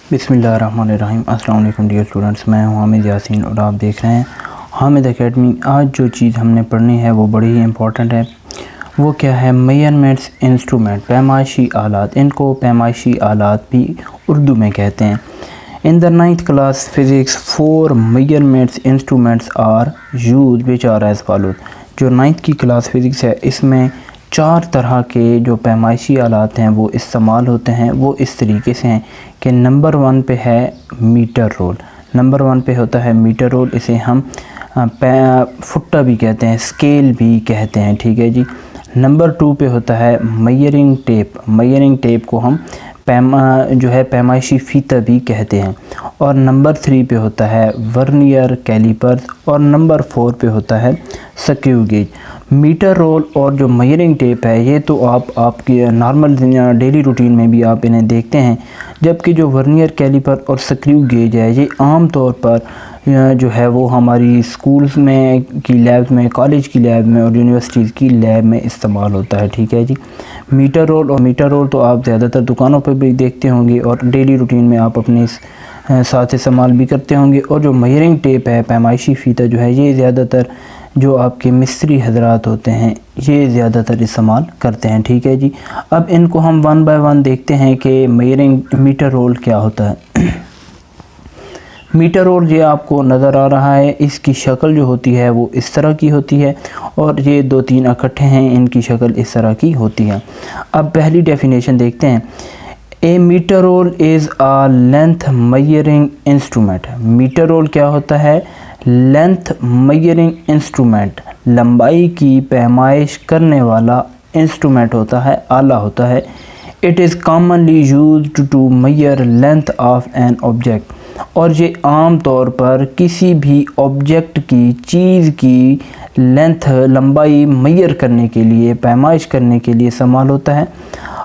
बिस्मिल्लाहिर्रहमानिर्रहीम। अस्सलाम वालेकुम डियर स्टूडेंट्स, मैं हूं हामिद यासीन और आप देख रहे हैं हामिद एकेडमी। आज जो चीज़ हमने पढ़नी है वो बड़ी ही इम्पोर्टेंट है। वो क्या है? मेजरमेंट्स इंस्ट्रूमेंट, पैमाइशी आलात। इनको पैमाइशी आलात भी उर्दू में कहते हैं। In the 9th class physics 4 measurements instruments are use which are as follows. जो 9th की क्लास फिज़िक्स है इसमें 4 तरह के जो पैमाइशी आलात हैं वो इस्तेमाल होते हैं। वो इस तरीके से हैं कि नंबर 1 पे है मीटर रोल। नंबर 1 पे होता है मीटर रोल, इसे हम फुट्टा भी कहते हैं, स्केल भी कहते हैं, ठीक है जी। नंबर 2 पे होता है मेजरिंग टेप। मेजरिंग टेप को हम पैमाइशी फीता भी कहते हैं। और नंबर 3 पे होता है वर्नियर कैलिपर्स। और नंबर 4 पे होता है स्क्रू गेज। मीटर रोल और जो मेजरिंग टेप है ये तो आपकी नॉर्मल डेली रूटीन में भी आप इन्हें देखते हैं, जबकि जो वर्नियर कैलिपर और स्क्रू गेज है ये आम तौर पर जो है वो हमारी स्कूल्स में की लैब्स में, कॉलेज की लैब में और यूनिवर्सिटीज़ की लैब में इस्तेमाल होता है, ठीक है जी। मीटर रोल तो आप ज़्यादातर दुकानों पर भी देखते होंगे और डेली रूटीन में आप अपने साथ इस्तेमाल भी करते होंगे। और जो मेजरिंग टेप है, पैमाइशी फीता जो है, ये ज़्यादातर जो आपके मिस्त्री हजरात होते हैं ये ज़्यादातर इस्तेमाल करते हैं, ठीक है जी। अब इनको हम 1 बाय 1 देखते हैं कि मीटर रोल क्या होता है। मीटर रोल ये आपको नज़र आ रहा है, इसकी शक्ल जो होती है वो इस तरह की होती है और ये 2-3 इकट्ठे हैं, इनकी शक्ल इस तरह की होती है। अब पहली डेफिनेशन देखते हैं। A metre rule is a length measuring instrument. Metre rule क्या होता है? लेंथ मेजरिंग इंस्ट्रूमेंट, लंबाई की पैमाइश करने वाला इंस्ट्रूमेंट होता है, आला होता है। It is commonly used to measure length of an object. और ये आम तौर पर किसी भी ऑब्जेक्ट की, चीज़ की लेंथ, लंबाई मेजर करने के लिए, पैमाइश करने के लिए इस्तेमाल होता है।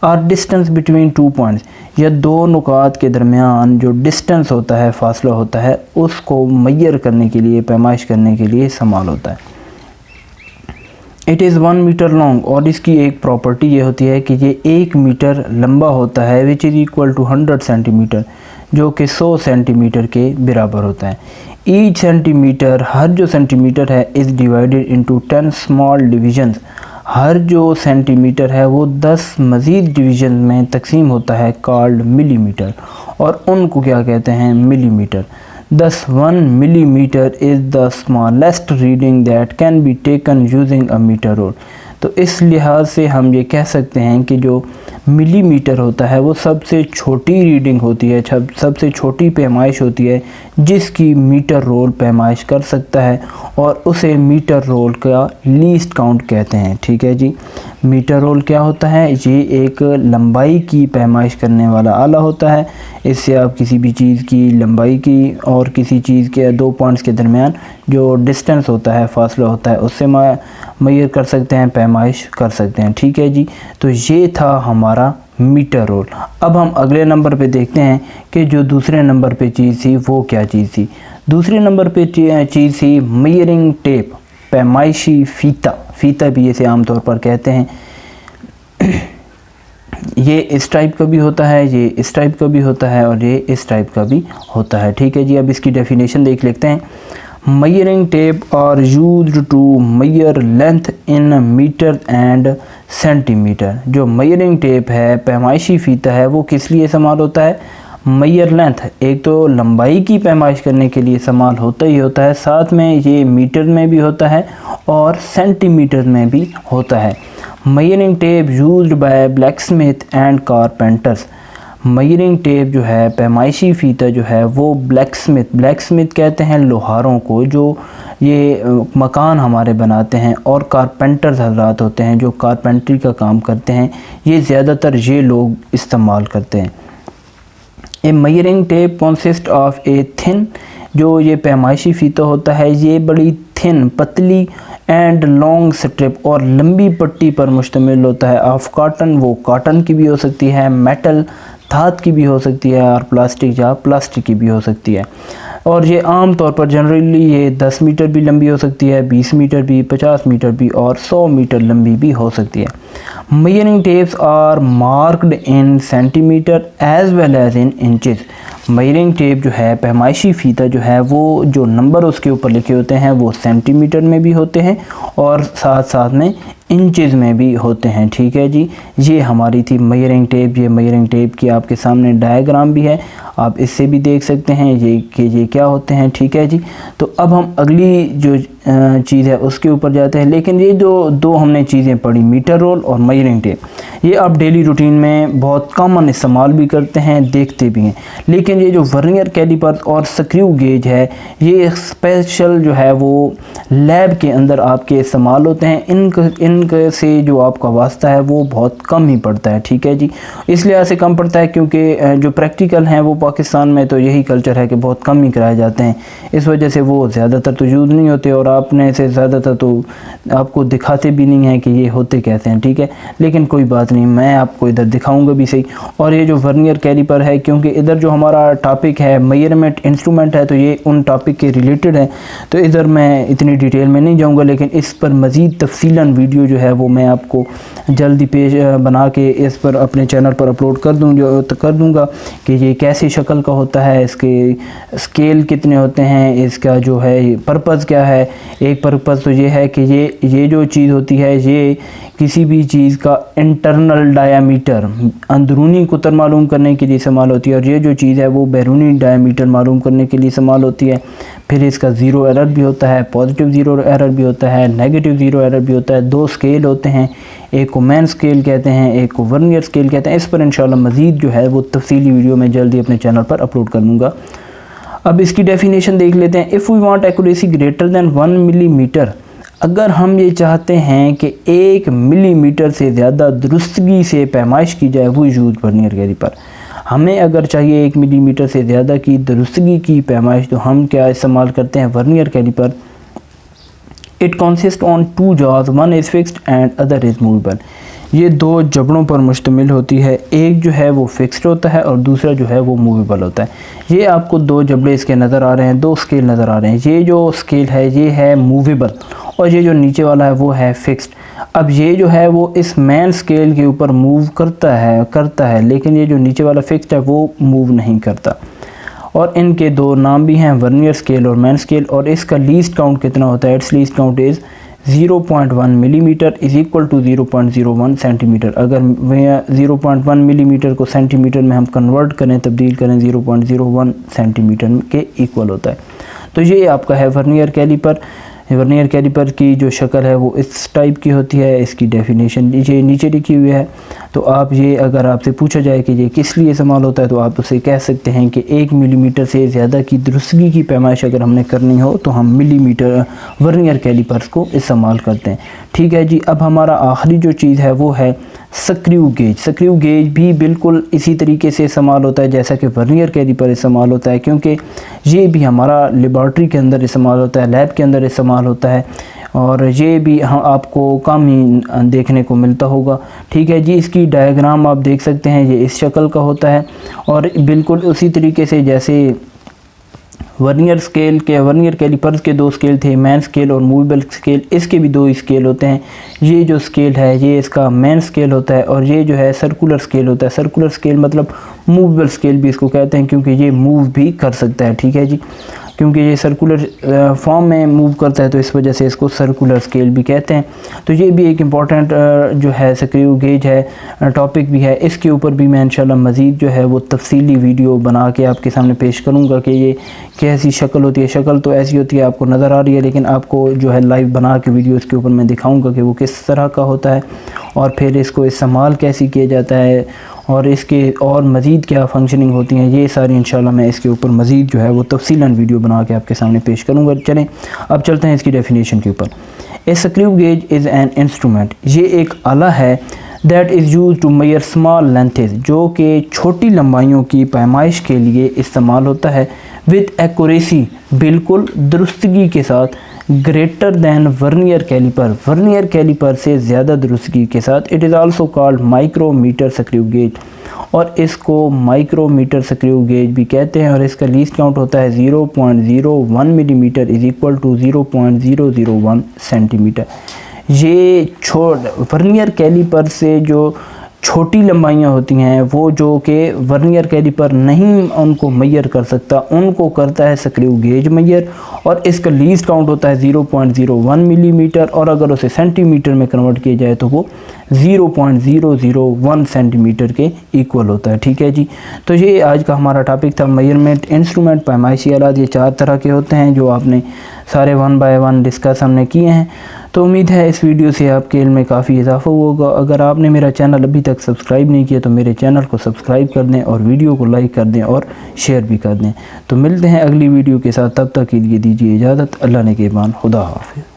और डिस्टेंस बिटवीन 2 पॉइंट्स, या 2 नुकात के दरमियान जो डिस्टेंस होता है, फासला होता है, उसको मेजर करने के लिए, पैमाइश करने के लिए इस्तेमाल होता है। It is 1 metre long. और इसकी एक प्रॉपर्टी ये होती है कि ये 1 मीटर लंबा होता है, which is equal to 100 centimetre, जो कि 100 सेंटीमीटर के बराबर होता है। ईच सेंटीमीटर, हर जो सेंटीमीटर है, is divided into 10 small divisions. हर जो सेंटीमीटर है वो 10 मज़ीद डिवीज़न में तकसीम होता है, कॉल्ड मिलीमीटर। और उनको क्या कहते हैं? Millimetre. Thus 1 millimeter is the smallest reading that can be taken using a meter rule। तो इस लिहाज से हम ये कह सकते हैं कि जो मिलीमीटर होता है वो सबसे छोटी रीडिंग होती है, सबसे छोटी पैमाइश होती है जिसकी मीटर रोल पैमाइश कर सकता है, और उसे मीटर रोल का लीस्ट काउंट कहते हैं, ठीक है जी। मीटर रोल क्या होता है? ये एक लंबाई की पैमाइश करने वाला आला होता है। इससे आप किसी भी चीज़ की लंबाई की और किसी चीज़ के 2 पॉइंट्स के दरमियान जो डिस्टेंस होता है, फासला होता है, उससे मेजर कर सकते हैं, पैमाइश कर सकते हैं, ठीक है जी। तो ये था हमारा मीटर रोल। अब हम अगले नंबर पे देखते हैं कि जो दूसरे नंबर पे चीज़ थी वो क्या चीज़ थी। दूसरे नंबर पे चीज़ थी मेजरिंग टेप, पैमाइशी फीता। फीता भी इसे आमतौर पर कहते हैं। ये इस टाइप का भी होता है, ये इस टाइप का भी होता है और ये इस टाइप का भी होता है, ठीक है जी। अब इसकी डेफिनेशन देख लेते हैं। Measuring tape are used to measure length in metre and centimetre. जो मेजरिंग टेप है, पैमाइशी फीता है, वो किस लिए इस्तेमाल होता है? मेजर लेंथ, एक तो लंबाई की पैमाइश करने के लिए इस्तेमाल होता ही होता है, साथ में ये मीटर में भी होता है और सेंटीमीटर में भी होता है। Measuring tape used by blacksmith and carpenters. Measuring tape जो है, पैमाइशी फीता जो है, वो ब्लैकस्मिथ कहते हैं लोहारों को, जो ये मकान हमारे बनाते हैं, और कारपेंटर्स हजरात होते हैं जो कारपेंट्री का काम करते हैं, ये ज़्यादातर ये लोग इस्तेमाल करते हैं। A measuring tape consist of a thin, जो ये पैमाइशी फीता होता है ये बड़ी थिन, पतली एंड लॉन्ग स्ट्रिप और लंबी पट्टी पर मुश्तमिल होता है। ऑफ कॉटन, वो कॉटन की भी हो सकती है, मेटल धात की भी हो सकती है, और प्लास्टिक की भी हो सकती है। और ये आम तौर पर जनरली ये 10 मीटर भी लंबी हो सकती है, 20 मीटर भी, 50 मीटर भी और 100 मीटर लंबी भी हो सकती है। Measuring tapes are marked in centimetre as well as in inches. Measuring tape जो है, पैमाइशी फीता जो है, वो जो नंबर उसके ऊपर लिखे होते हैं वो सेंटीमीटर में भी होते हैं और साथ साथ में इंचेस में भी होते हैं। ठीक है जी, ये हमारी थी मेजरिंग टेप। ये मेजरिंग टेप की आपके सामने डायग्राम भी है, आप इससे भी देख सकते हैं ये क्या होते हैं। ठीक है जी, तो अब हम अगली जो चीज़ है उसके ऊपर जाते हैं। लेकिन ये जो दो हमने चीज़ें पढ़ी, मीटर रोल और मेजरिंग टेप, ये आप डेली रूटीन में बहुत कॉमन इस्तेमाल भी करते हैं, देखते भी हैं। लेकिन ये जो वर्नियर कैलिपर और स्क्रू गेज है, ये स्पेशल जो है वो लैब के अंदर आपके इस्तेमाल होते हैं। इनके से जो आपका वास्ता है वो बहुत कम ही पड़ता है। ठीक है जी, इसलिए ऐसे कम पड़ता है क्योंकि जो प्रैक्टिकल हैं वो पाकिस्तान में तो यही कल्चर है कि बहुत कम ही कराए जाते हैं, इस वजह से वो ज़्यादातर तो यूज़ नहीं होते और आपने से ज़्यादातर तो आपको दिखाते भी नहीं हैं कि ये होते कैसे हैं। ठीक है, लेकिन कोई बात नहीं, मैं आपको इधर दिखाऊंगा भी सही। और ये जो वर्नियर कैलिपर है, क्योंकि इधर जो हमारा टॉपिक है मेजरमेंट इंस्ट्रूमेंट है, तो ये उन टॉपिक के रिलेटेड है, तो इधर मैं इतनी डिटेल में नहीं जाऊँगा। लेकिन इस पर मज़ीद तफसीलन वीडियो जो है वो मैं आपको जल्दी पेश बना के इस पर अपने चैनल पर अपलोड कर दूँगा कि ये कैसी शक्ल का होता है, इसके स्केल कितने होते हैं, इसका जो है पर्पज़ क्या है। एक पर्पज़ तो ये है कि ये जो चीज़ होती है ये किसी भी चीज़ का इंटरनल डायामीटर, अंदरूनी कुतर मालूम करने के लिए इस्तेमाल होती है, और ये जो चीज़ है वो बैरूनी डायामीटर मालूम करने के लिए इस्तेमाल होती है। फिर इसका ज़ीरो एरर भी होता है, पॉजिटिव ज़ीरो एरर भी होता है, नेगेटिव ज़ीरो एरर भी होता है। दो स्केल होते हैं, एक को मैन स्केल कहते हैं, एक को वर्नियर स्केल कहते हैं। इस पर इंशाल्लाह मज़ीद जो है वो तफसीली वीडियो मैं जल्दी अपने चैनल पर अपलोड कर दूँगा। अब इसकी डेफिनेशन देख लेते हैं। If we want accuracy greater than 1 millimetre, अगर हम ये चाहते हैं कि 1 मिलीमीटर से ज़्यादा दुरुस्तगी से पैमाइश की जाए, वो यूज़ वर्नियर कैलिपर। हमें अगर चाहिए 1 मिलीमीटर से ज़्यादा की दुरुस्तगी की पैमाइश, तो हम क्या इस्तेमाल करते हैं, vernier caliper. It consist on 2 jaws, one is fixed and other is movable. ये दो जबड़ों पर मुश्तमिल होती है, एक जो है वो फिक्स्ड होता है और दूसरा जो है वो मूवेबल होता है। ये आपको दो जबड़े इसके नज़र आ रहे हैं, दो स्केल नज़र आ रहे हैं। ये जो स्केल है ये है मूवेबल और ये जो नीचे वाला है वो है फिक्स्ड। अब ये जो है वो इस मैन स्केल के ऊपर मूव करता है, लेकिन ये जो नीचे वाला फिक्स्ड है वो मूव नहीं करता। और इनके दो नाम भी हैं, वर्नियर स्केल और मैन स्केल। और इसका लीस्ट काउंट कितना होता है, its least count is 0.1 millimetre is equal to 0.01 centimetre. अगर 0.1 मिलीमीटर को सेंटीमीटर में हम कन्वर्ट करें, तब्दील करें, 0.01 सेंटीमीटर के इक्वल होता है। तो ये आपका है वर्नियर कैलिपर। वर्नियर कैलिपर की जो शक्ल है वो इस टाइप की होती है। इसकी डेफिनेशन नीचे लिखी हुई है। तो आप ये अगर आपसे पूछा जाए कि ये किस लिए इस्तेमाल होता है, तो आप उसे कह सकते हैं कि 1 मिलीमीटर से ज़्यादा की दुरुस्तगी की पैमाइश अगर हमने करनी हो तो हम मिलीमीटर वर्नियर कैलिपर्स को इस्तेमाल करते हैं। ठीक है जी, अब हमारा आखिरी जो चीज़ है वो है स्क्रू गेज। स्क्रू गेज भी बिल्कुल इसी तरीके से इस्तेमाल होता है जैसा कि वर्नियर कैलिपर इस्तेमाल होता है, क्योंकि ये भी हमारा लेबॉर्ट्री के अंदर इस्तेमाल होता है, लैब के अंदर इस्तेमाल होता है, और ये भी आपको कम ही देखने को मिलता होगा। ठीक है जी, इसकी डायग्राम आप देख सकते हैं, ये इस शक्ल का होता है और बिल्कुल उसी तरीके से जैसे वर्नियर कैलिपर्स के दो स्केल थे, मैन स्केल और मूवेबल स्केल, इसके भी दो स्केल होते हैं। ये जो स्केल है ये इसका मैन स्केल होता है और ये जो है सर्कुलर स्केल होता है। सर्कुलर स्केल मतलब मूवेबल स्केल भी इसको कहते हैं, क्योंकि ये मूव भी कर सकता है। ठीक है जी, क्योंकि ये सर्कुलर फॉर्म में मूव करता है तो इस वजह से इसको सर्कुलर स्केल भी कहते हैं। तो ये भी एक इम्पॉर्टेंट जो है स्क्रू गेज है, टॉपिक भी है। इसके ऊपर भी मैं इंशाल्लाह मज़ीद जो है वो तफसीली वीडियो बना के आपके सामने पेश करूँगा कि ये कैसी शक्ल होती है। शक्ल तो ऐसी होती है, आपको नज़र आ रही है, लेकिन आपको जो है लाइव बना के वीडियो इसके ऊपर मैं दिखाऊँगा कि वो किस तरह का होता है और फिर इसको इस्तेमाल कैसे किया जाता है और इसके और मज़ीद क्या फंक्शनिंग होती हैं, ये सारी इंशाल्लाह मैं इसके ऊपर मज़ीद जो है वो तफसीलन वीडियो बना के आपके सामने पेश करूँगा। चलें अब चलते हैं इसकी डेफिनेशन के ऊपर। A screw gauge is an instrument, ये एक आला है that is use to measure small lengths, जो कि छोटी लंबाइयों की पैमाइश के लिए इस्तेमाल होता है, विद एक्यूरेसी, बिल्कुल दुरुस्तगी के साथ, greater than vernier caliper, vernier caliper से ज़्यादा दुरुस्तगी के साथ। It is also called micrometer screw gauge, और इसको माइक्रोमीटर स्क्रू गेज भी कहते हैं। और इसका लीस्ट काउंट होता है 0.01 millimetre is equal to 0.001 centimetre. ये वर्नियर कैलिपर से जो छोटी लंबाइयाँ होती हैं वो जो कि वर्नियर कैलिपर नहीं उनको मैयर कर सकता, उनको करता है स्क्रू गेज मैयर, और इसका लीस्ट काउंट होता है 0.01 मिलीमीटर, और अगर उसे सेंटीमीटर में कन्वर्ट किया जाए तो वो 0.001 सेंटीमीटर के इक्वल होता है। ठीक है जी, तो ये आज का हमारा टॉपिक था मेजरमेंट इंस्ट्रूमेंट पैमाइशी आलात। ये 4 तरह के होते हैं जो आपने सारे 1 बाय 1 डिस्कस हमने किए हैं। तो उम्मीद है इस वीडियो से आपके इल्म में काफ़ी इजाफा होगा। अगर आपने मेरा चैनल अभी तक सब्सक्राइब नहीं किया तो मेरे चैनल को सब्सक्राइब कर दें और वीडियो को लाइक कर दें और शेयर भी कर दें। तो मिलते हैं अगली वीडियो के साथ, तब तक के लिए दीजिए इजाज़त। अल्लाह ने के मान, खुदा हाफ़िज़।